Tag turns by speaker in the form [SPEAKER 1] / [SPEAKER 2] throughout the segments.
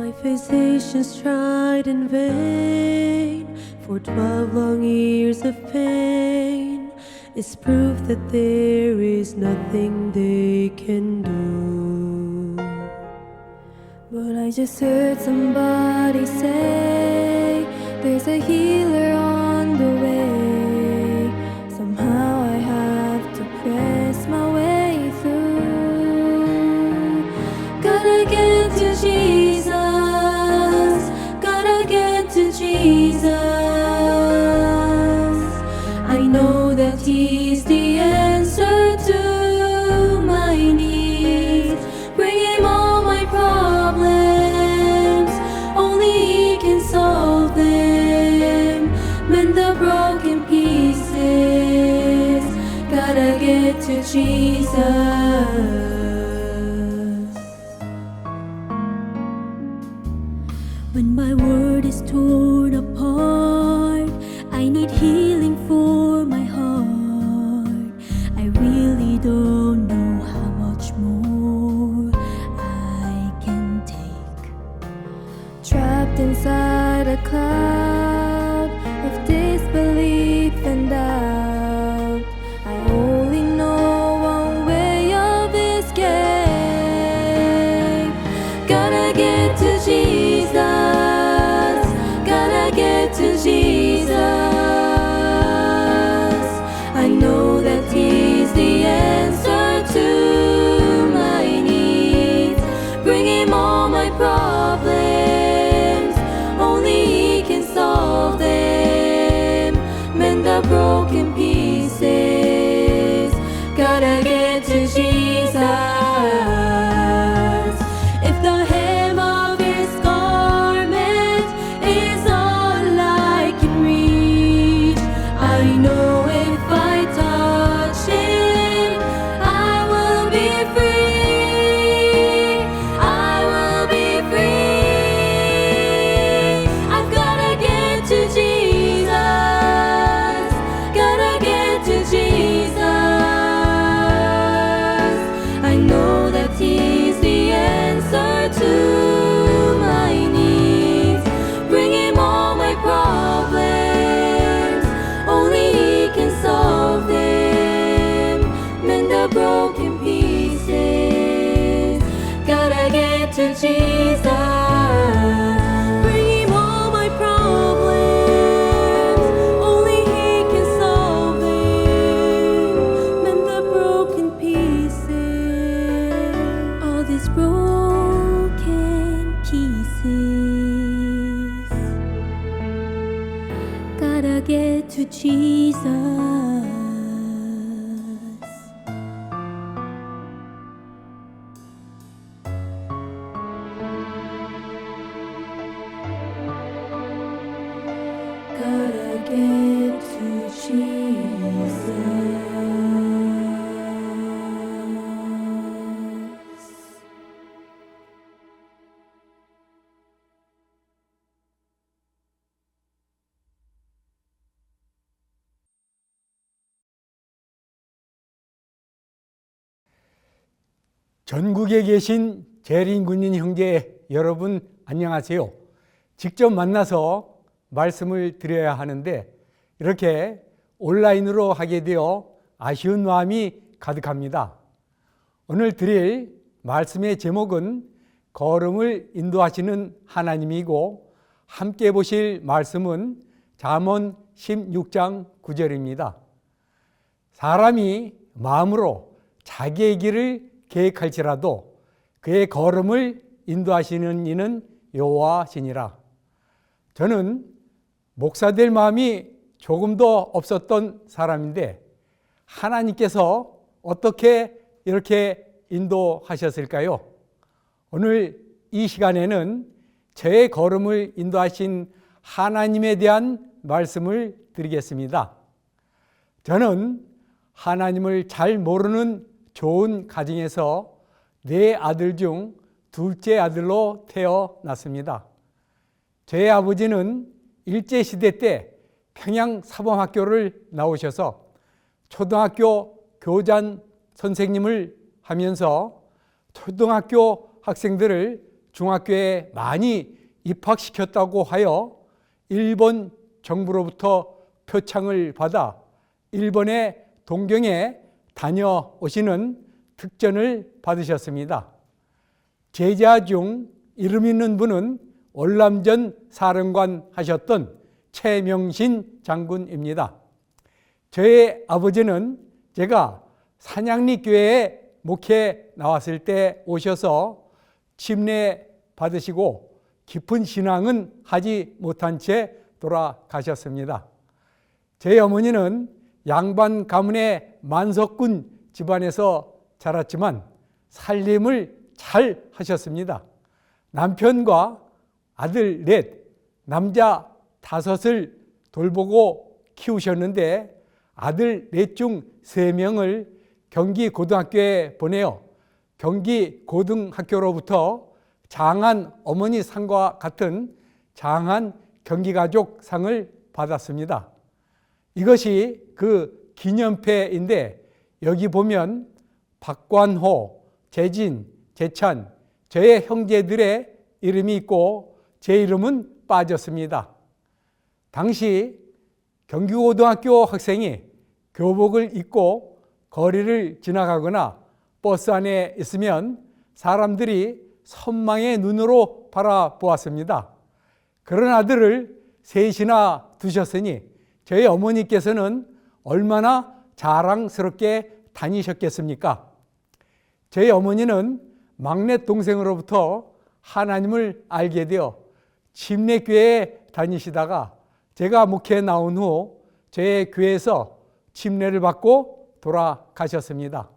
[SPEAKER 1] My physicians tried in vain for 12 long years of pain. It's proof that there is nothing they can do. But I just heard somebody say there's a healer on the way. Somehow I have to press my way through. Gotta get to Jesus, gotta get to Jesus. I know that He's the answer to my needs. Bring Him all my problems, only He can solve them. Mend the broken pieces, gotta get to Jesus. When my world is torn apart, I need healing for my heart. I really don't know how much more I can take. Trapped inside a cloud of disbelief and doubt, I only know one way of escape. Gotta get to Jesus, gotta get to Jesus. I know that He's the answer to my needs. Bring Him all my problems, only He can solve them. Mend the broken pieces, gotta get to Jesus. If the hem of His garment is all I can reach, I know if I touch Him, I will be free. I will be free. I've gotta get to Jesus, gotta get to Jesus. I know that He's the answer to my needs. Bring Him all my problems, only He can solve them. Mend the broken pieces, gotta get to Jesus. Bring Him all my problems, only He can solve them. Mend the broken pieces, all these broken pieces. Gotta get to Jesus. Gotta get to Jesus.
[SPEAKER 2] 전국에 계신 재림 군인 형제 여러분 안녕하세요. 직접 만나서 말씀을 드려야 하는데 이렇게 온라인으로 하게 되어 아쉬운 마음이 가득합니다. 오늘 드릴 말씀의 제목은 걸음을 인도하시는 하나님이고 함께 보실 말씀은 잠언 16장 9절입니다. 사람이 마음으로 자기의 길을 계획할지라도 그의 걸음을 인도하시는 이는 여호와시니라. 저는 목사 될 마음이 조금도 없었던 사람인데 하나님께서 어떻게 이렇게 인도하셨을까요? 오늘 이 시간에는 저의 걸음을 인도하신 하나님에 대한 말씀을 드리겠습니다. 저는 하나님을 잘 모르는 좋은 가정에서 4아들 중 둘째 아들로 태어났습니다. 저의 아버지는 일제시대 때 평양사범학교를 나오셔서 초등학교 교장 선생님을 하면서 초등학교 학생들을 중학교에 많이 입학시켰다고 하여 일본 정부로부터 표창을 받아 일본의 동경에 다녀오시는 특전을 받으셨습니다. 제자 중 이름 있는 분은 월남전 사령관 하셨던 최명신 장군입니다. 저의 아버지는 제가 산양리교회에 목회 나왔을 때 오셔서 침례 받으시고 깊은 신앙은 하지 못한 채 돌아가셨습니다. 제 어머니는 양반 가문의 만석군 집안에서 자랐지만 살림을 잘 하셨습니다. 남편과 아들 넷, 남자 5을 돌보고 키우셨는데 아들 넷 중 3명을 경기 고등학교에 보내어 경기 고등학교로부터 장한 어머니 상과 같은 장한 경기가족 상을 받았습니다. 이것이 그 기념패인데 여기 보면 박관호, 재진, 재찬, 저의 형제들의 이름이 있고 제 이름은 빠졌습니다. 당시 경기고등학교 학생이 교복을 입고 거리를 지나가거나 버스 안에 있으면 사람들이 선망의 눈으로 바라보았습니다. 그런 아들을 셋이나 두셨으니 저희 어머니께서는 얼마나 자랑스럽게 다니셨겠습니까? 저희 어머니는 막내 동생으로부터 하나님을 알게 되어 침례교회에 다니시다가 제가 목회에 나온 후 저희 교회에서 침례를 받고 돌아가셨습니다.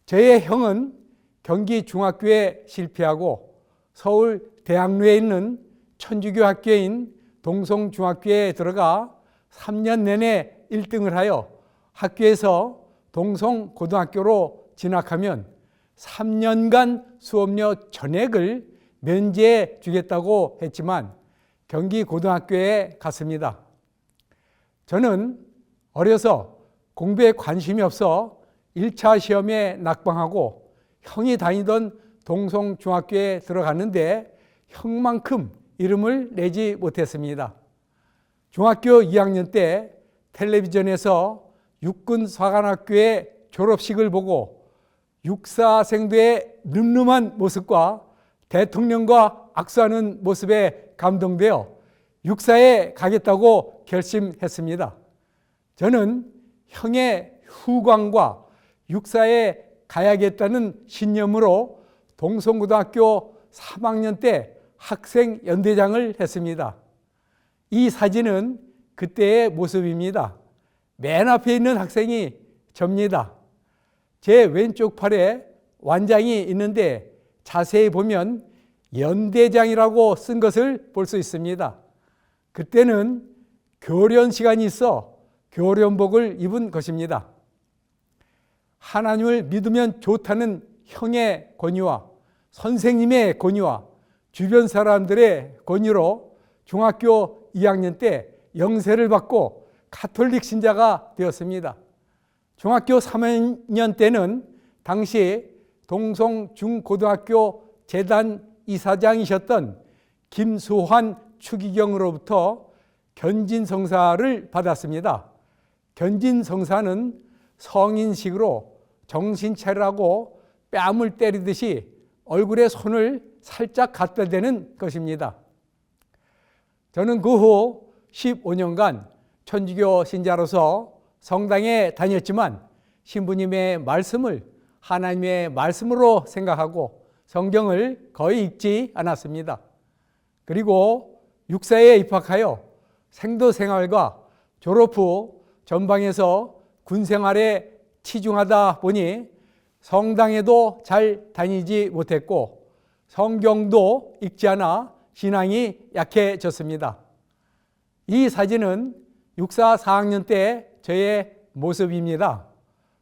[SPEAKER 2] 저의 형은 경기중학교에 실패하고 서울 대학로에 있는 천주교 학교인 동성중학교에 들어가 3년 내내 1등을 하여 학교에서 동성고등학교로 진학하면 3년간 수업료 전액을 면제해 주겠다고 했지만 경기고등학교에 갔습니다. 저는 어려서 공부에 관심이 없어 1차 시험에 낙방하고 형이 다니던 동성중학교에 들어갔는데 형만큼 이름을 내지 못했습니다. 중학교 2학년 때 텔레비전에서 육군사관학교의 졸업식을 보고 육사생들의 늠름한 모습과 대통령과 악수하는 모습에 감동되어 육사에 가겠다고 결심했습니다. 저는 형의 후광과 육사에 가야겠다는 신념으로 동성고등학교 3학년 때 학생연대장을 했습니다. 이 사진은 그때의 모습입니다. 맨 앞에 있는 학생이 접니다. 제 왼쪽 팔에 완장이 있는데 자세히 보면 연대장이라고 쓴 것을 볼 수 있습니다. 그때는 교련 시간이 있어 교련복을 입은 것입니다. 하나님을 믿으면 좋다는 형의 권유와 선생님의 권유와 주변 사람들의 권유로 중학교 2학년 때 영세를 받고 가톨릭 신자가 되었습니다. 중학교 3학년 때는 당시 동성중고등학교 재단 이사장이셨던 김수환 추기경으로부터 견진성사를 받았습니다. 견진성사는 성인식으로 정신 차리라고 뺨을 때리듯이 얼굴에 손을 살짝 갖다 대는 것입니다. 저는 그 후 15년간 천주교 신자로서 성당에 다녔지만 신부님의 말씀을 하나님의 말씀으로 생각하고 성경을 거의 읽지 않았습니다. 그리고 육사에 입학하여 생도 생활과 졸업 후 전방에서 군 생활에 치중하다 보니 성당에도 잘 다니지 못했고 성경도 읽지 않아 신앙이 약해졌습니다. 이 사진은 육사 4학년 때 저의 모습입니다.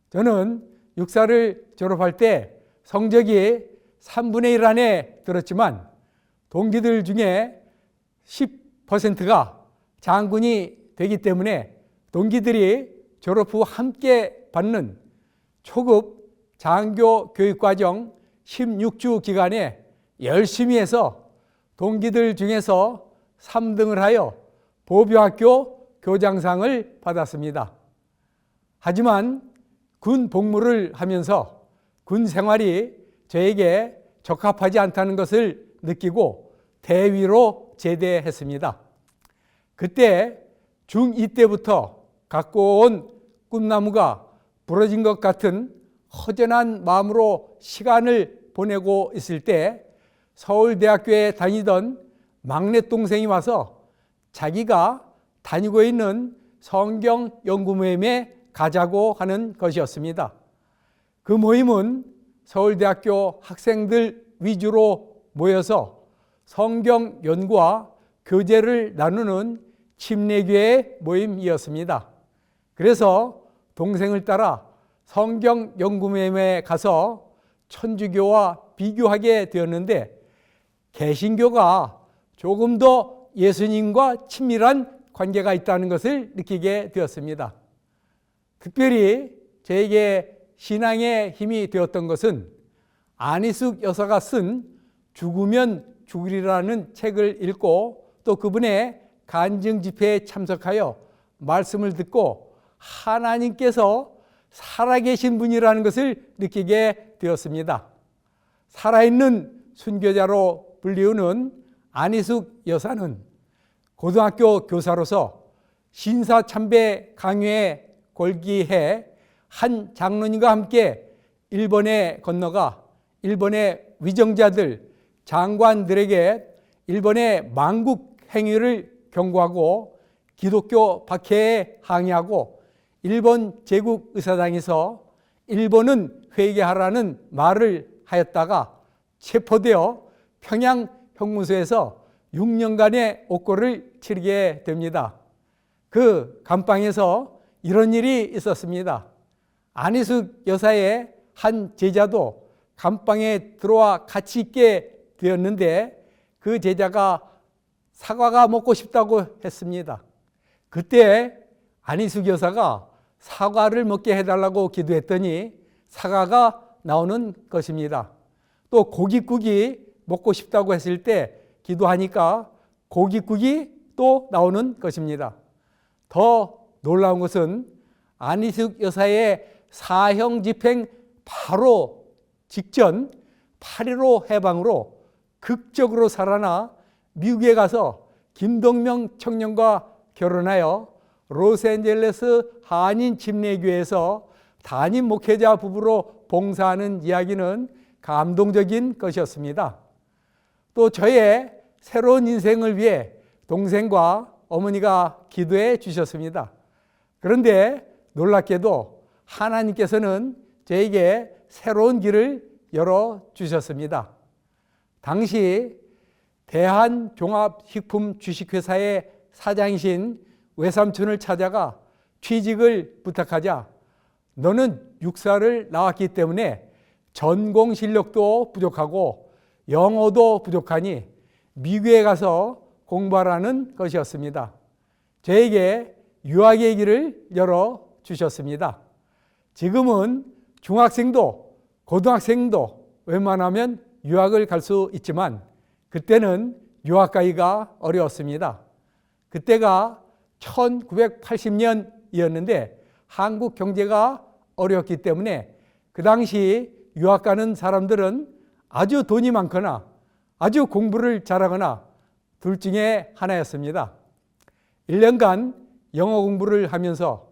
[SPEAKER 2] 저는 육사를 졸업할 때 성적이 3분의 1 안에 들었지만 동기들 중에 10%가 장군이 되기 때문에 동기들이 졸업 후 함께 받는 초급 장교 교육과정 16주 기간에 열심히 해서 동기들 중에서 3등을 하여 보병학교 교장상을 받았습니다. 하지만 군 복무를 하면서 군 생활이 저에게 적합하지 않다는 것을 느끼고 대위로 제대했습니다. 그때 중2 때부터 갖고 온 꿈나무가 부러진 것 같은 허전한 마음으로 시간을 보내고 있을 때 서울대학교에 다니던 막내 동생이 와서 자기가 다니고 있는 성경 연구 모임에 가자고 하는 것이었습니다. 그 모임은 서울대학교 학생들 위주로 모여서 성경 연구와 교제를 나누는 침례교회 모임이었습니다. 그래서 동생을 따라 성경 연구 모임에 가서 천주교와 비교하게 되었는데 개신교가 조금 더 예수님과 친밀한 관계가 있다는 것을 느끼게 되었습니다. 특별히 저에게 신앙의 힘이 되었던 것은 안희숙 여사가 쓴 죽으면 죽으리라는 책을 읽고 또 그분의 간증 집회에 참석하여 말씀을 듣고 하나님께서 살아계신 분이라는 것을 느끼게 되었습니다. 살아있는 순교자로 불리우는 안희숙 여사는 고등학교 교사로서 신사참배 강요에 골기해 한 장로님과 함께 일본에 건너가 일본의 위정자들, 장관들에게 일본의 망국 행위를 경고하고 기독교 박해에 항의하고 일본 제국의사당에서 일본은 회개하라는 말을 하였다가 체포되어 평양 형무소에서 6년간의 옥고를 치르게 됩니다. 그 감방에서 이런 일이 있었습니다. 안희숙 여사의 한 제자도 감방에 들어와 같이 있게 되었는데 그 제자가 사과가 먹고 싶다고 했습니다. 그때 안희숙 여사가 사과를 먹게 해달라고 기도했더니 사과가 나오는 것입니다. 또 고깃국이 먹고 싶다고 했을 때 기도하니까 고깃국이 또 나오는 것입니다. 더 놀라운 것은 안희숙 여사의 사형 집행 바로 직전 8.15 해방으로 극적으로 살아나 미국에 가서 김동명 청년과 결혼하여 로스앤젤레스 한인 침례교회에서 담임 목회자 부부로 봉사하는 이야기는 감동적인 것이었습니다. 또 저의 새로운 인생을 위해 동생과 어머니가 기도해 주셨습니다. 그런데 놀랍게도 하나님께서는 저에게 새로운 길을 열어주셨습니다. 당시 대한종합식품주식회사의 사장이신 외삼촌을 찾아가 취직을 부탁하자 너는 육사를 나왔기 때문에 전공 실력도 부족하고 영어도 부족하니 미국에 가서 공부하라는 것이었습니다. 저에게 유학의 길을 열어주셨습니다. 지금은 중학생도 고등학생도 웬만하면 유학을 갈 수 있지만 그때는 유학 가기가 어려웠습니다. 그때가 1980년이었는데 한국 경제가 어려웠기 때문에 그 당시 유학 가는 사람들은 아주 돈이 많거나 아주 공부를 잘하거나 둘 중에 하나였습니다. 1년간 영어 공부를 하면서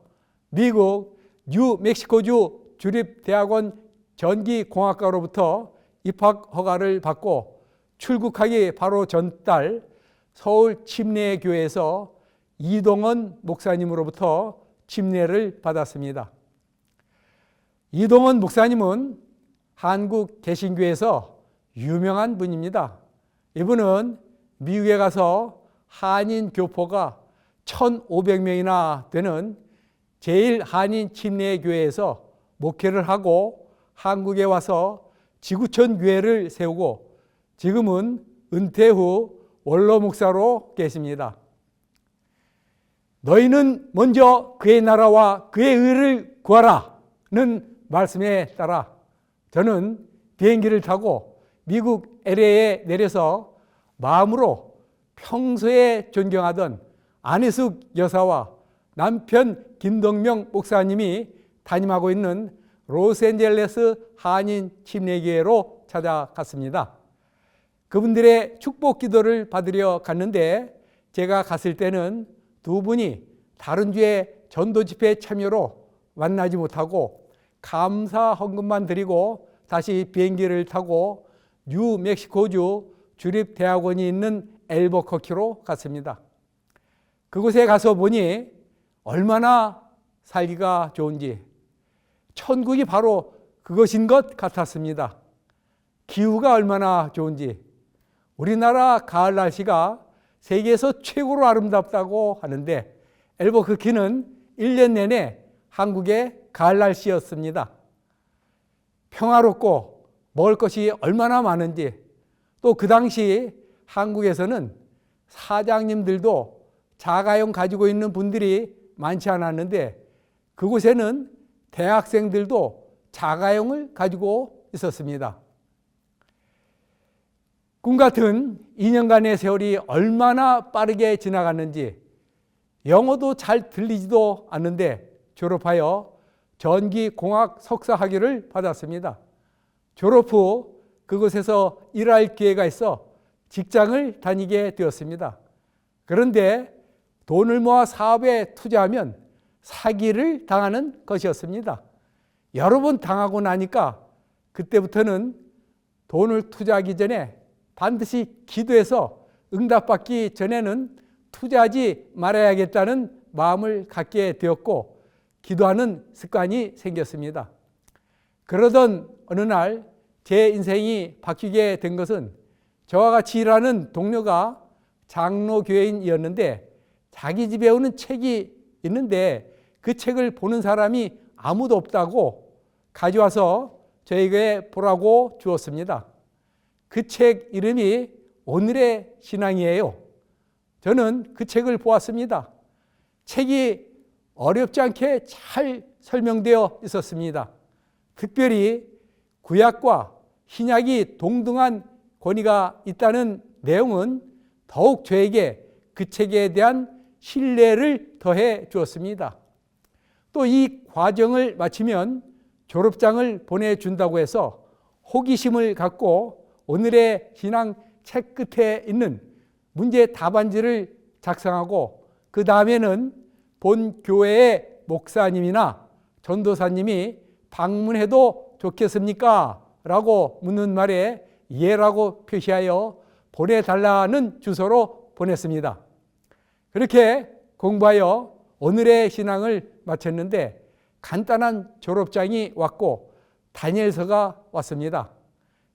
[SPEAKER 2] 미국 뉴멕시코주 주립대학원 전기공학과로부터 입학 허가를 받고 출국하기 바로 전달 서울 침례교회에서 이동원 목사님으로부터 침례를 받았습니다. 이동원 목사님은 한국 개신교에서 유명한 분입니다. 이분은 미국에 가서 한인 교포가 1,500명이나 되는 제1한인 침례교회에서 목회를 하고 한국에 와서 지구촌 교회를 세우고 지금은 은퇴 후 원로 목사로 계십니다. 너희는 먼저 그의 나라와 그의 의를 구하라는 말씀에 따라 저는 비행기를 타고 미국 LA에 내려서 마음으로 평소에 존경하던 안혜숙 여사와 남편 김동명 목사님이 담임하고 있는 로스앤젤레스 한인 침례교회로 찾아갔습니다. 그분들의 축복 기도를 받으려 갔는데 제가 갔을 때는 두 분이 다른 주의 전도 집회 참여로 만나지 못하고 감사 헌금만 드리고 다시 비행기를 타고 뉴멕시코주 주립대학원이 있는 앨버커키로 갔습니다. 그곳에 가서 보니 얼마나 살기가 좋은지 천국이 바로 그것인 것 같았습니다. 기후가 얼마나 좋은지 우리나라 가을 날씨가 세계에서 최고로 아름답다고 하는데 앨버커키는 1년 내내 한국의 가을 날씨였습니다. 평화롭고 먹을 것이 얼마나 많은지 또 그 당시 한국에서는 사장님들도 자가용 가지고 있는 분들이 많지 않았는데 그곳에는 대학생들도 자가용을 가지고 있었습니다. 꿈 같은 2년간의 세월이 얼마나 빠르게 지나갔는지 영어도 잘 들리지도 않는데 졸업하여 전기공학 석사 학위를 받았습니다. 졸업 후 그곳에서 일할 기회가 있어 직장을 다니게 되었습니다. 그런데 돈을 모아 사업에 투자하면 사기를 당하는 것이었습니다. 여러 번 당하고 나니까 그때부터는 돈을 투자하기 전에 반드시 기도해서 응답받기 전에는 투자하지 말아야겠다는 마음을 갖게 되었고 기도하는 습관이 생겼습니다. 그러던 어느 날 제 인생이 바뀌게 된 것은 저와 같이 일하는 동료가 장로교인이었는데 자기 집에 오는 책이 있는데 그 책을 보는 사람이 아무도 없다고 가져와서 저에게 보라고 주었습니다. 그 책 이름이 오늘의 신앙이에요. 저는 그 책을 보았습니다. 책이 어렵지 않게 잘 설명되어 있었습니다. 특별히 구약과 신약이 동등한 권위가 있다는 내용은 더욱 저에게 그 책에 대한 신뢰를 더해 주었습니다. 또 이 과정을 마치면 졸업장을 보내준다고 해서 호기심을 갖고 오늘의 신앙 책 끝에 있는 문제 답안지를 작성하고 그 다음에는 본 교회의 목사님이나 전도사님이 방문해도 좋겠습니까? 라고 묻는 말에 예라고 표시하여 보내달라는 주소로 보냈습니다. 그렇게 공부하여 오늘의 신앙을 마쳤는데 간단한 졸업장이 왔고 다니엘서가 왔습니다.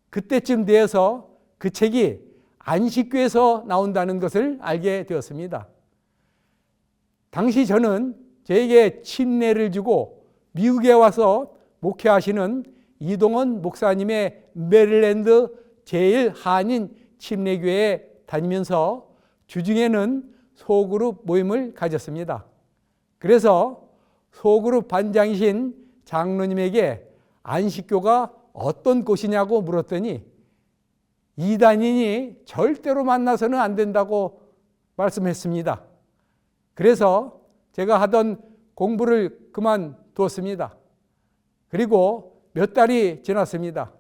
[SPEAKER 2] 그때쯤 되어서 그 책이 안식교에서 나온다는 것을 알게 되었습니다. 당시 저는 저에게 침례를 주고 미국에 와서 목회하시는 이동원 목사님의 메릴랜드 제1한인 침례교회에 다니면서 주중에는 소그룹 모임을 가졌습니다. 그래서 소그룹 반장이신 장로님에게 안식교가 어떤 곳이냐고 물었더니 이단인이 절대로 만나서는 안 된다고 말씀했습니다. 그래서 제가 하던 공부를 그만두었습니다. 그리고 몇 달이 지났습니다.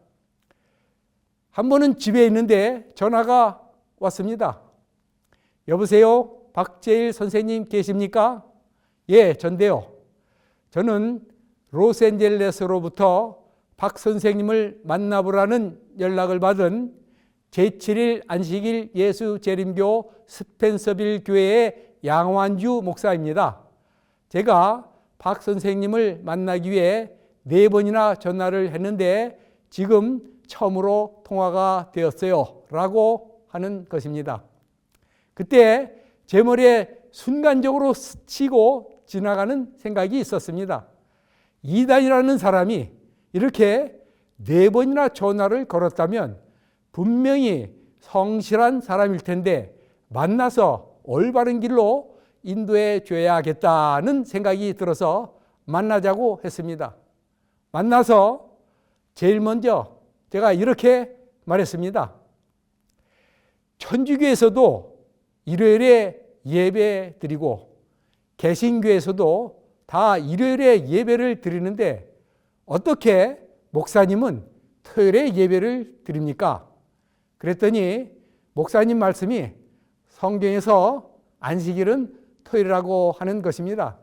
[SPEAKER 2] 한 번은 집에 있는데 전화가 왔습니다. 여보세요? 박재일 선생님 계십니까? 예, 전데요. 저는 로스앤젤레스로부터 박 선생님을 만나보라는 연락을 받은 제7일 안식일 예수재림교 스펜서빌 교회의 양완주 목사입니다. 제가 박 선생님을 만나기 위해 4번이나 전화를 했는데 지금 처음으로 통화가 되었어요. 라고 하는 것입니다. 그때 제 머리에 순간적으로 스치고 지나가는 생각이 있었습니다. 이단이라는 사람이 이렇게 4번이나 전화를 걸었다면 분명히 성실한 사람일 텐데 만나서 올바른 길로 인도해 줘야겠다는 생각이 들어서 만나자고 했습니다. 만나서 제일 먼저 제가 이렇게 말했습니다. 천주교에서도 일요일에 예배 드리고 개신교에서도 다 일요일에 예배를 드리는데 어떻게 목사님은 토요일에 예배를 드립니까? 그랬더니 목사님 말씀이 성경에서 안식일은 토요일이라고 하는 것입니다.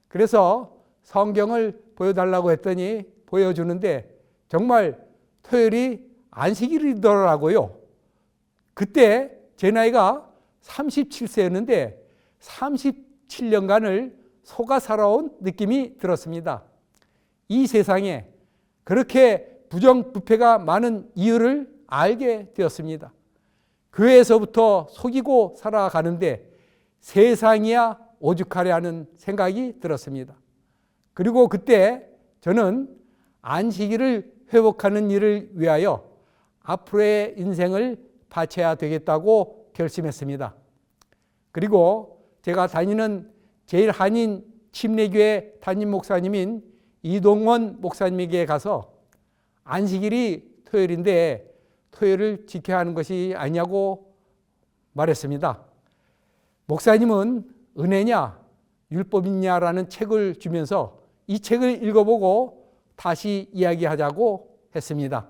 [SPEAKER 2] 그래서 성경을 보여달라고 했더니 보여주는데 정말 토요일이 안식일이더라고요. 그때 제 나이가 37세였는데 37년간을 속아 살아온 느낌이 들었습니다. 이 세상에 그렇게 부정부패가 많은 이유를 알게 되었습니다. 교회에서부터 속이고 살아가는데 세상이야 오죽하려 하는 생각이 들었습니다. 그리고 그때 저는 안식일을 회복하는 일을 위하여 앞으로의 인생을 바쳐야 되겠다고 결심했습니다. 그리고 제가 다니는 제일한인 침례교회 담임 목사님인 이동원 목사님에게 가서 안식일이 토요일인데 토요일을 지켜야 하는 것이 아니냐고 말했습니다. 목사님은 은혜냐 율법이냐라는 책을 주면서 이 책을 읽어보고 다시 이야기하자고 했습니다.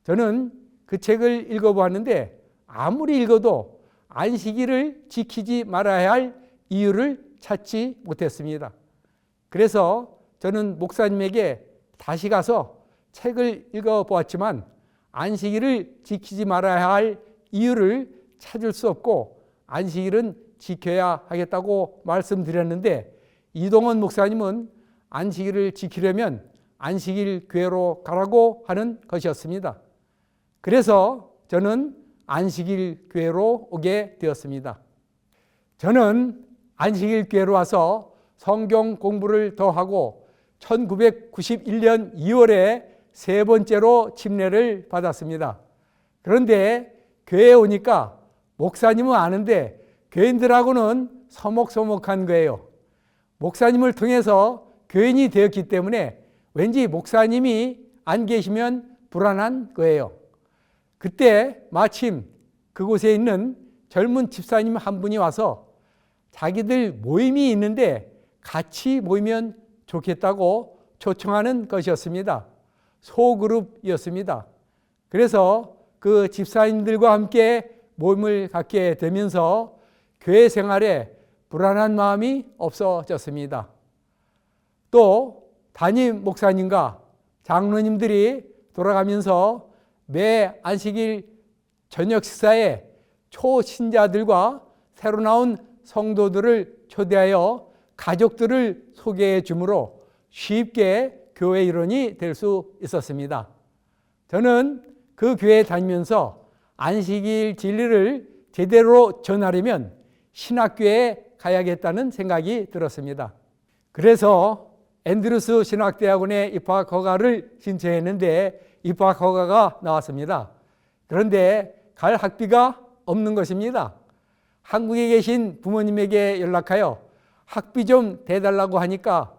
[SPEAKER 2] 저는 그 책을 읽어보았는데 아무리 읽어도 안식일을 지키지 말아야 할 이유를 찾지 못했습니다. 그래서 저는 목사님에게 다시 가서 책을 읽어보았지만 안식일을 지키지 말아야 할 이유를 찾을 수 없고 안식일은 지켜야 하겠다고 말씀드렸는데 이동원 목사님은 안식일을 지키려면 안식일 교회로 가라고 하는 것이었습니다. 그래서 저는 안식일 교회로 오게 되었습니다. 저는 안식일 교회로 와서 성경 공부를 더 하고 1991년 2월에 세 번째로 침례를 받았습니다. 그런데 교회에 오니까 목사님은 아는데 교인들하고는 서먹서먹한 거예요. 목사님을 통해서 교인이 되었기 때문에 왠지 목사님이 안 계시면 불안한 거예요. 그때 마침 그곳에 있는 젊은 집사님 한 분이 와서 자기들 모임이 있는데 같이 모이면 좋겠다고 초청하는 것이었습니다. 소그룹이었습니다. 그래서 그 집사님들과 함께 모임을 갖게 되면서 교회 생활에 불안한 마음이 없어졌습니다. 또 담임 목사님과 장로님들이 돌아가면서 매 안식일 저녁 식사에 초신자들과 새로 나온 성도들을 초대하여 가족들을 소개해 주므로 쉽게 교회 일원이 될 수 있었습니다. 저는 그 교회에 다니면서 안식일 진리를 제대로 전하려면 신학교에 가야겠다는 생각이 들었습니다. 그래서 앤드루스 신학대학원에 입학 허가를 신청했는데 입학 허가가 나왔습니다. 그런데 갈 학비가 없는 것입니다. 한국에 계신 부모님에게 연락하여 학비 좀 대달라고 하니까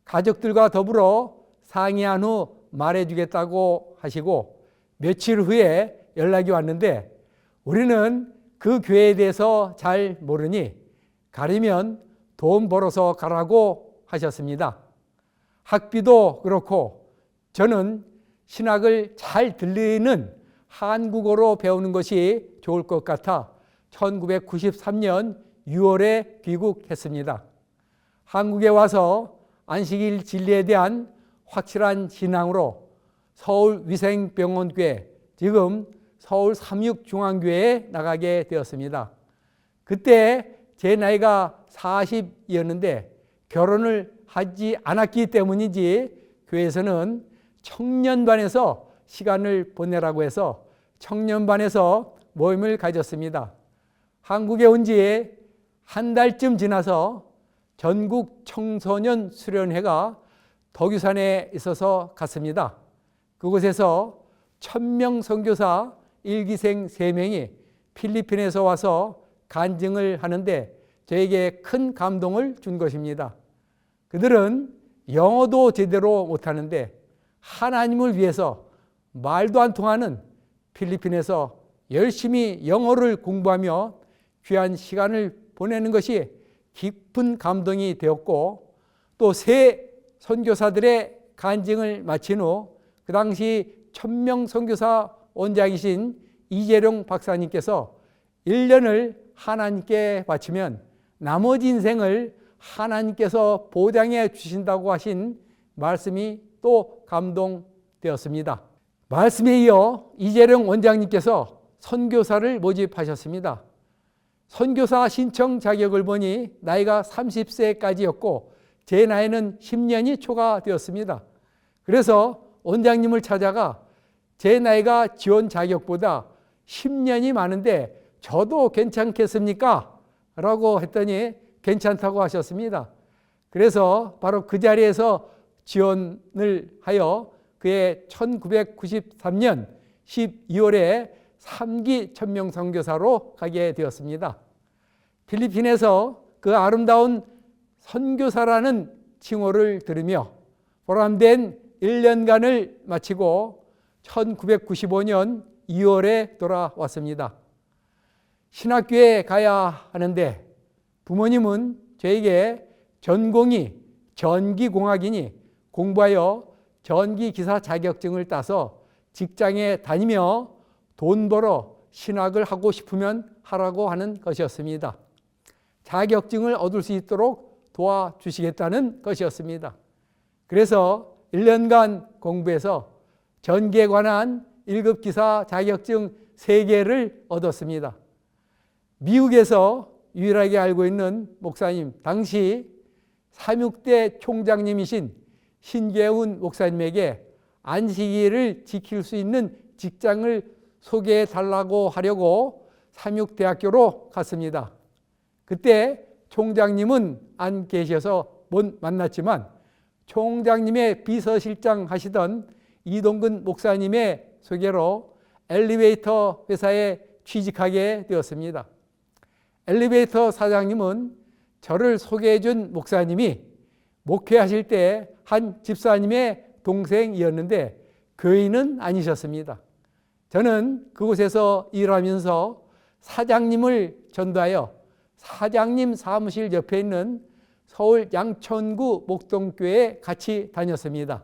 [SPEAKER 2] 가족들과 더불어 상의한 후 말해주겠다고 하시고 며칠 후에 연락이 왔는데 우리는 그 교회에 대해서 잘 모르니 가려면 돈 벌어서 가라고 하셨습니다. 학비도 그렇고 저는 신학을 잘 들리는 한국어로 배우는 것이 좋을 것 같아 1993년 6월에 귀국했습니다. 한국에 와서 안식일 진리에 대한 확실한 신앙으로 서울위생병원교회, 지금 서울삼육중앙교회에 나가게 되었습니다. 그때 제 나이가 40이었는데 결혼을 하지 않았기 때문인지 교회에서는 청년반에서 시간을 보내라고 해서 청년반에서 모임을 가졌습니다. 한국에 온 지 한 달쯤 지나서 전국 청소년 수련회가 덕유산에 있어서 갔습니다. 그곳에서 1000명 선교사 1기생 3명이 필리핀에서 와서 간증을 하는데 저에게 큰 감동을 준 것입니다. 그들은 영어도 제대로 못하는데 하나님을 위해서 말도 안 통하는 필리핀에서 열심히 영어를 공부하며 귀한 시간을 보내는 것이 깊은 감동이 되었고, 또 새 선교사들의 간증을 마친 후 그 당시 천명 선교사 원장이신 이재룡 박사님께서 1년을 하나님께 바치면 나머지 인생을 하나님께서 보장해 주신다고 하신 말씀이 또 감동되었습니다. 말씀에 이어 이재룡 원장님께서 선교사를 모집하셨습니다. 선교사 신청 자격을 보니 나이가 30세까지였고 제 나이는 10년이 초과되었습니다. 그래서 원장님을 찾아가 제 나이가 지원 자격보다 10년이 많은데 저도 괜찮겠습니까? 라고 했더니 괜찮다고 하셨습니다. 그래서 바로 그 자리에서 지원을 하여 그해 1993년 12월에 3기 천명 선교사로 가게 되었습니다. 필리핀에서 그 아름다운 선교사라는 칭호를 들으며 보람된 1년간을 마치고 1995년 2월에 돌아왔습니다. 신학교에 가야 하는데 부모님은 저에게 전공이 전기공학이니 공부하여 전기기사 자격증을 따서 직장에 다니며 돈 벌어 신학을 하고 싶으면 하라고 하는 것이었습니다. 자격증을 얻을 수 있도록 도와주시겠다는 것이었습니다. 그래서 1년간 공부해서 전기에 관한 1급 기사 자격증 3개를 얻었습니다. 미국에서 유일하게 알고 있는 목사님, 당시 삼육대 총장님이신 신계훈 목사님에게 안식일을 지킬 수 있는 직장을 소개해 달라고 하려고 삼육대학교로 갔습니다. 그때 총장님은 안 계셔서 못 만났지만 총장님의 비서실장 하시던 이동근 목사님의 소개로 엘리베이터 회사에 취직하게 되었습니다. 엘리베이터 사장님은 저를 소개해 준 목사님이 목회하실 때 한 집사님의 동생이었는데 교인은 아니셨습니다. 저는 그곳에서 일하면서 사장님을 전도하여 사장님 사무실 옆에 있는 서울 양천구 목동교회에 같이 다녔습니다.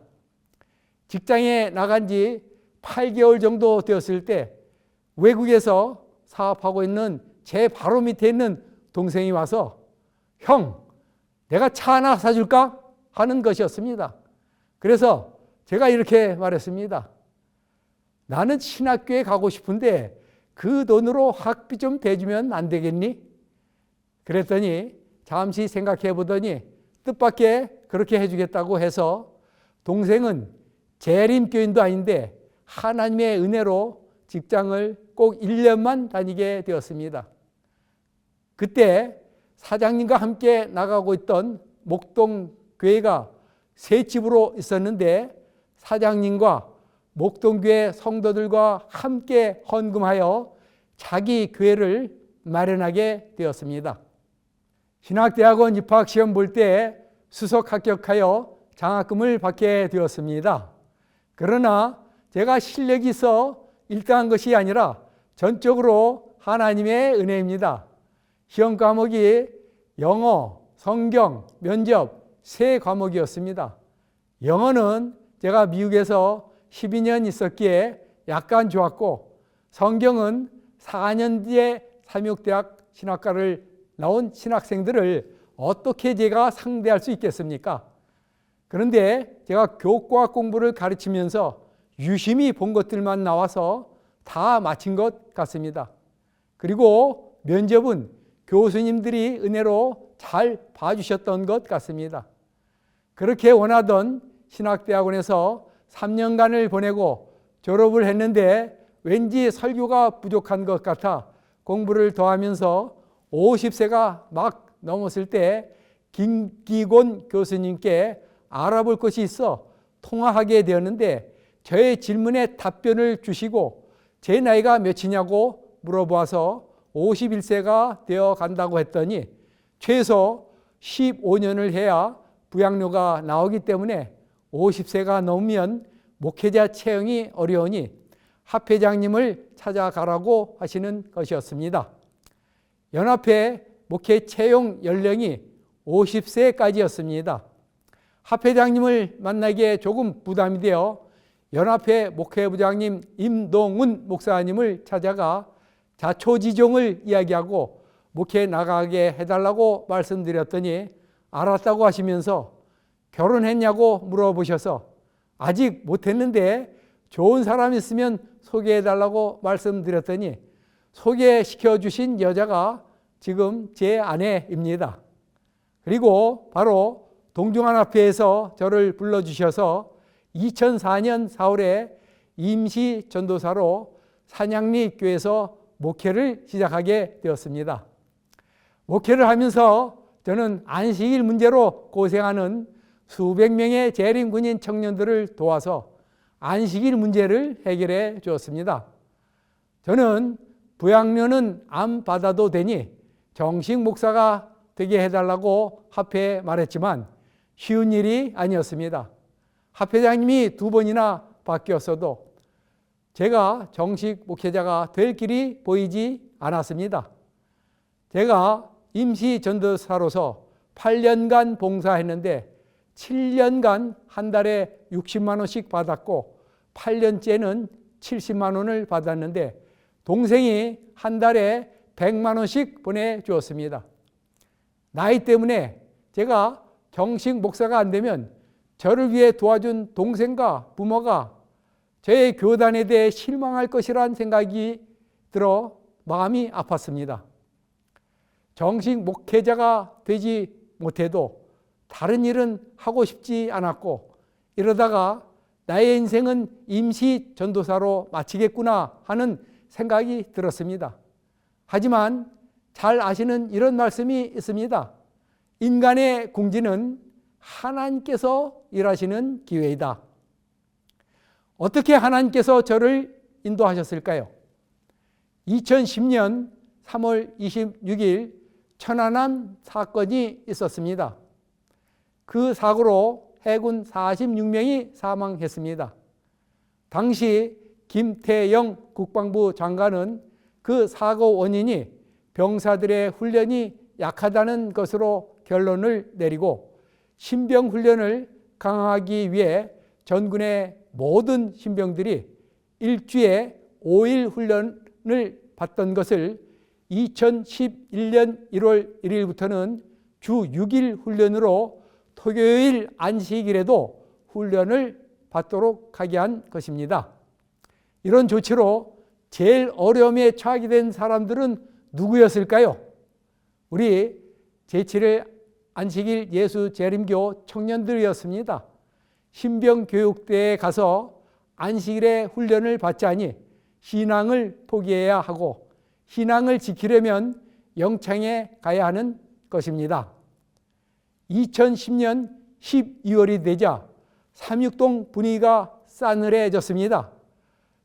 [SPEAKER 2] 직장에 나간 지 8개월 정도 되었을 때 외국에서 사업하고 있는 제 바로 밑에 있는 동생이 와서 형, 내가 차 하나 사줄까? 하는 것이었습니다. 그래서 제가 이렇게 말했습니다. 나는 신학교에 가고 싶은데 그 돈으로 학비 좀 대주면 안 되겠니? 그랬더니 잠시 생각해 보더니 뜻밖의 그렇게 해주겠다고 해서 동생은 재림교인도 아닌데 하나님의 은혜로 직장을 꼭 1년만 다니게 되었습니다. 그때 사장님과 함께 나가고 있던 목동교회가 세 집으로 있었는데 사장님과 목동교회 성도들과 함께 헌금하여 자기 교회를 마련하게 되었습니다. 신학대학원 입학시험 볼 때 수석 합격하여 장학금을 받게 되었습니다. 그러나 제가 실력이 있어 1등한 것이 아니라 전적으로 하나님의 은혜입니다. 시험 과목이 영어, 성경, 면접 3과목이었습니다. 영어는 제가 미국에서 12년 있었기에 약간 좋았고 성경은 4년 뒤에 삼육대학 신학과를 나온 신학생들을 어떻게 제가 상대할 수 있겠습니까? 그런데 제가 교과 공부를 가르치면서 유심히 본 것들만 나와서 다 마친 것 같습니다. 그리고 면접은 교수님들이 은혜로 잘 봐주셨던 것 같습니다. 그렇게 원하던 신학대학원에서 3년간을 보내고 졸업을 했는데 왠지 설교가 부족한 것 같아 공부를 더 하면서 50세가 막 넘었을 때 김기곤 교수님께 알아볼 것이 있어 통화하게 되었는데 저의 질문에 답변을 주시고 제 나이가 몇이냐고 물어보아서 51세가 되어 간다고 했더니 최소 15년을 해야 부양료가 나오기 때문에 50세가 넘으면 목회자 채용이 어려우니 합회장님을 찾아가라고 하시는 것이었습니다. 연합회 목회 채용 연령이 50세까지였습니다. 합회장님을 만나기에 조금 부담이 되어 연합회 목회부장님 임동훈 목사님을 찾아가 자초지종을 이야기하고 목회 나가게 해달라고 말씀드렸더니 알았다고 하시면서 결혼했냐고 물어보셔서 아직 못했는데 좋은 사람 있으면 소개해달라고 말씀드렸더니 소개시켜 주신 여자가 지금 제 아내입니다. 그리고 바로 동중한합회에서 저를 불러주셔서 2004년 4월에 임시 전도사로 산양리 교회에서 목회를 시작하게 되었습니다. 목회를 하면서 저는 안식일 문제로 고생하는 수백 명의 재림 군인 청년들을 도와서 안식일 문제를 해결해 주었습니다. 저는 부양료는 안 받아도 되니 정식 목사가 되게 해달라고 합회에 말했지만 쉬운 일이 아니었습니다. 합회장님이 2번이나 바뀌었어도 제가 정식 목회자가 될 길이 보이지 않았습니다. 제가 임시 전도사로서 8년간 봉사했는데 7년간 한 달에 60만 원씩 받았고 8년째는 70만 원을 받았는데 동생이 한 달에 100만 원씩 보내주었습니다. 나이 때문에 제가 정식 목사가 안 되면 저를 위해 도와준 동생과 부모가 저의 교단에 대해 실망할 것이라는 생각이 들어 마음이 아팠습니다. 정식 목회자가 되지 못해도 다른 일은 하고 싶지 않았고 이러다가 나의 인생은 임시 전도사로 마치겠구나 하는 생각이 들었습니다. 하지만 잘 아시는 이런 말씀이 있습니다. 인간의 궁지는 하나님께서 일하시는 기회이다. 어떻게 하나님께서 저를 인도하셨을까요? 2010년 3월 26일 천안함 사건이 있었습니다. 그 사고로 해군 46명이 사망했습니다. 당시 김태영 국방부 장관은 그 사고 원인이 병사들의 훈련이 약하다는 것으로 결론을 내리고 신병 훈련을 강화하기 위해 전군의 모든 신병들이 일주에 5일 훈련을 받던 것을 2011년 1월 1일부터는 주 6일 훈련으로 토요일 안식일에도 훈련을 받도록 하게 한 것입니다. 이런 조치로 제일 어려움에 처하게 된 사람들은 누구였을까요? 우리 제7일 안식일 예수 재림교 청년들이었습니다. 신병교육대에 가서 안식일에 훈련을 받자니 신앙을 포기해야 하고 신앙을 지키려면 영창에 가야 하는 것입니다. 2010년 12월이 되자 삼육동 분위기가 싸늘해졌습니다.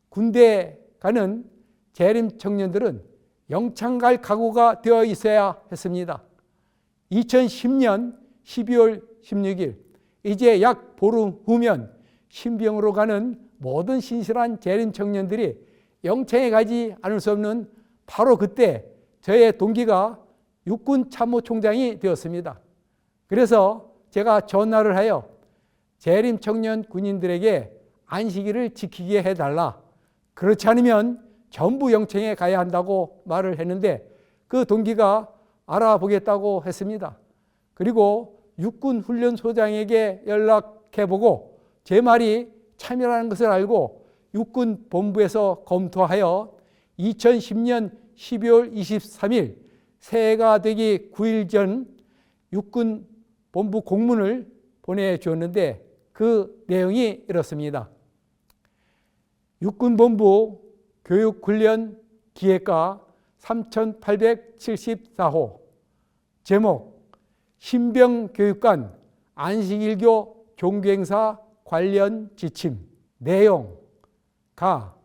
[SPEAKER 2] 군대 가는 재림 청년들은 영창 갈 각오가 되어 있어야 했습니다. 2010년 12월 16일 이제 약 보름 후면 신병으로 가는 모든 신실한 재림 청년들이 영창에 가지 않을 수 없는 바로 그때 저의 동기가 육군 참모총장이 되었습니다. 그래서 제가 전화를 하여 재림 청년 군인들에게 안식일을 지키게 해달라. 그렇지 않으면 전부 영창에 가야 한다고 말을 했는데 그 동기가 알아보겠다고 했습니다. 그리고 육군 훈련소장에게 연락해보고 제 말이 참여라는 것을 알고 육군 본부에서 검토하여 2010년 12월 23일 새해가 되기 9일 전 육군 본부 공문을 보내주었는데 그 내용이 이렇습니다. 육군본부 교육훈련기획과 3874호 제목 신병교육관 안식일교 종교행사 관련 지침 내용 가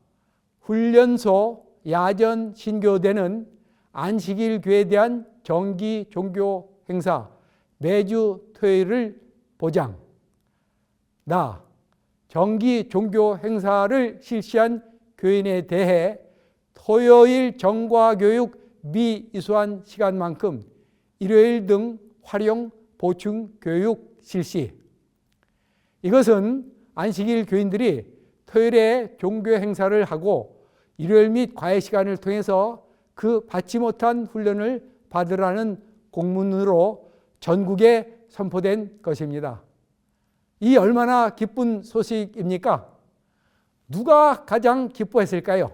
[SPEAKER 2] 훈련소 야전 신교대는 안식일 교회에 대한 정기 종교 행사 매주 토요일을 보장 나 정기 종교 행사를 실시한 교인에 대해 토요일 정과교육 미이수한 시간만큼 일요일 등 활용 보충 교육 실시. 이것은 안식일 교인들이 토요일에 종교 행사를 하고 일요일 및 과외 시간을 통해서 그 받지 못한 훈련을 받으라는 공문으로 전국에 선포된 것입니다. 이 얼마나 기쁜 소식입니까? 누가 가장 기뻐했을까요?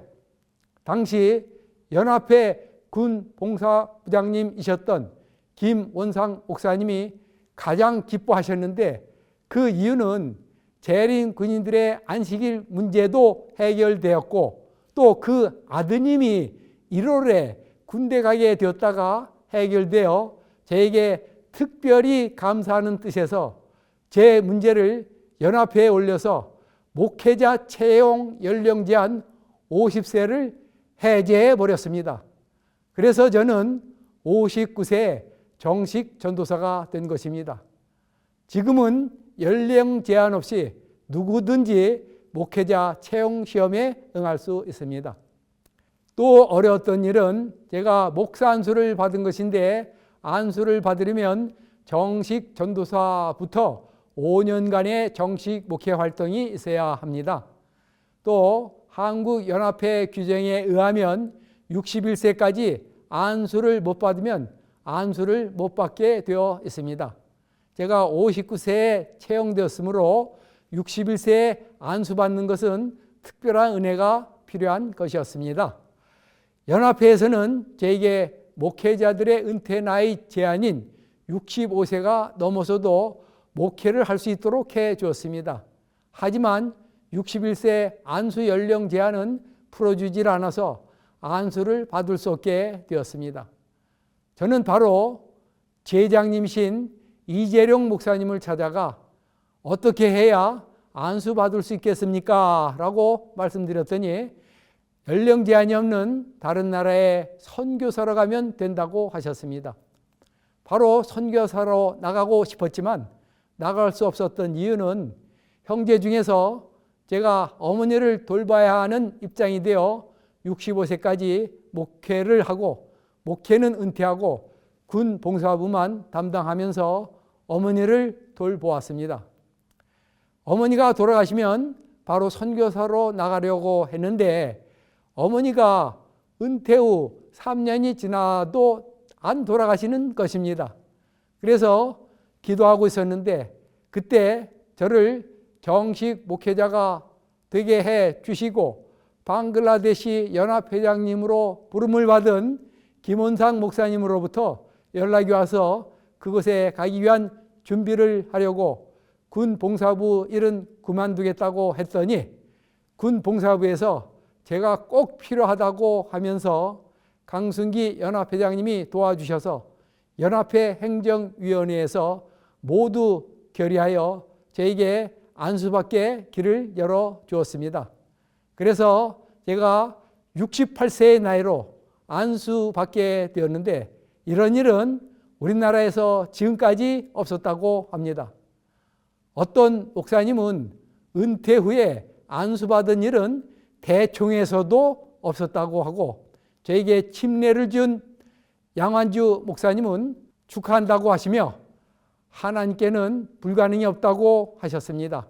[SPEAKER 2] 당시 연합회 군 봉사부장님이셨던 김원상 목사님이 가장 기뻐하셨는데, 그 이유는 재림 군인들의 안식일 문제도 해결되었고 또 그 아드님이 1월에 군대 가게 되었다가 해결되어 저에게 특별히 감사하는 뜻에서 제 문제를 연합회에 올려서 목회자 채용 연령 제한 50세를 해제해 버렸습니다. 그래서 저는 59세에 정식 전도사가 된 것입니다. 지금은 연령 제한 없이 누구든지 목회자 채용 시험에 응할 수 있습니다. 또 어려웠던 일은 제가 목사 안수를 받은 것인데, 안수를 받으려면 정식 전도사부터 5년간의 정식 목회 활동이 있어야 합니다. 또 한국연합회 규정에 의하면 61세까지 안수를 못 받으면 안수를 못 받게 되어 있습니다. 제가 59세에 채용되었으므로 61세에 안수받는 것은 특별한 은혜가 필요한 것이었습니다. 연합회에서는 저에게 목회자들의 은퇴 나이 제한인 65세가 넘어서도 목회를 할 수 있도록 해 주었습니다. 하지만 61세 안수 연령 제한은 풀어주질 않아서 안수를 받을 수 없게 되었습니다. 저는 바로 제장님이신 이재룡 목사님을 찾아가 어떻게 해야 안수 받을 수 있겠습니까? 라고 말씀드렸더니 연령 제한이 없는 다른 나라에 선교사로 가면 된다고 하셨습니다. 바로 선교사로 나가고 싶었지만 나갈 수 없었던 이유는 형제 중에서 제가 어머니를 돌봐야 하는 입장이 되어 65세까지 목회를 하고 목회는 은퇴하고 군 봉사부만 담당하면서 어머니를 돌보았습니다. 어머니가 돌아가시면 바로 선교사로 나가려고 했는데 어머니가 은퇴 후 3년이 지나도 안 돌아가시는 것입니다. 그래서 기도하고 있었는데 그때 저를 정식 목회자가 되게 해 주시고 방글라데시 연합회장님으로 부름을 받은 김원상 목사님으로부터 연락이 와서 그곳에 가기 위한 준비를 하려고 군 봉사부 일은 그만두겠다고 했더니 군 봉사부에서 제가 꼭 필요하다고 하면서 강순기 연합회장님이 도와주셔서 연합회 행정위원회에서 모두 결의하여 저에게 안수받게 길을 열어 주었습니다. 그래서 제가 68세의 나이로 안수받게 되었는데 이런 일은 우리나라에서 지금까지 없었다고 합니다. 어떤 목사님은 은퇴 후에 안수받은 일은 대총에서도 없었다고 하고 저에게 침례를 준 양환주 목사님은 축하한다고 하시며 하나님께는 불가능이 없다고 하셨습니다.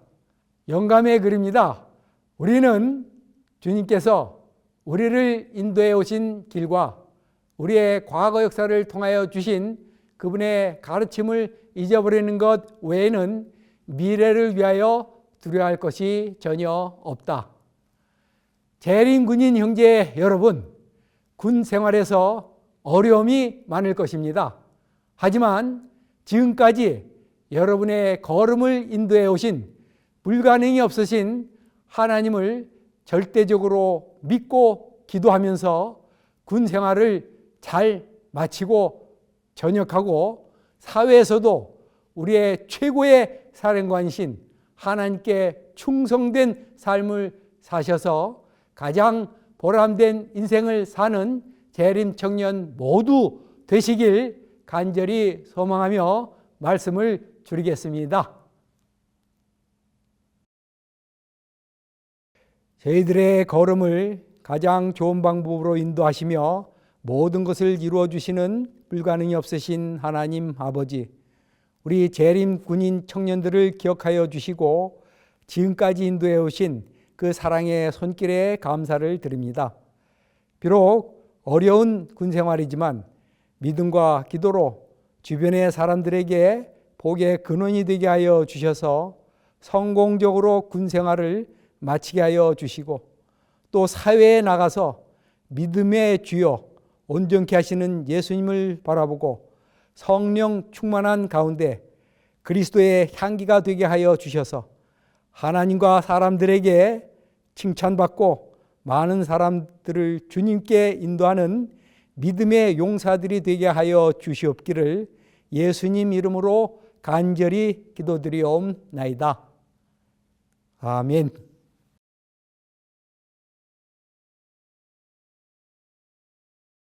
[SPEAKER 2] 영감의 글입니다. 우리는 주님께서 우리를 인도해 오신 길과 우리의 과거 역사를 통하여 주신 그분의 가르침을 잊어버리는 것 외에는 미래를 위하여 두려워할 것이 전혀 없다. 재림 군인 형제 여러분, 군 생활에서 어려움이 많을 것입니다. 하지만 지금까지 여러분의 걸음을 인도해 오신 불가능이 없으신 하나님을 절대적으로 믿고 기도하면서 군 생활을 잘 마치고 전역하고 사회에서도 우리의 최고의 사령관이신 하나님께 충성된 삶을 사셔서 가장 보람된 인생을 사는 재림 청년 모두 되시길 간절히 소망하며 말씀을 드리겠습니다. 저희들의 걸음을 가장 좋은 방법으로 인도하시며 모든 것을 이루어 주시는 불가능이 없으신 하나님 아버지, 우리 재림 군인 청년들을 기억하여 주시고 지금까지 인도해 오신 그 사랑의 손길에 감사를 드립니다. 비록 어려운 군 생활이지만 믿음과 기도로 주변의 사람들에게 복의 근원이 되게 하여 주셔서 성공적으로 군 생활을 마치게 하여 주시고 또 사회에 나가서 믿음의 주요 온전케 하시는 예수님을 바라보고 성령 충만한 가운데 그리스도의 향기가 되게 하여 주셔서 하나님과 사람들에게 칭찬받고 많은 사람들을 주님께 인도하는 믿음의 용사들이 되게 하여 주시옵기를 예수님 이름으로 간절히 기도드리옵나이다. 아멘.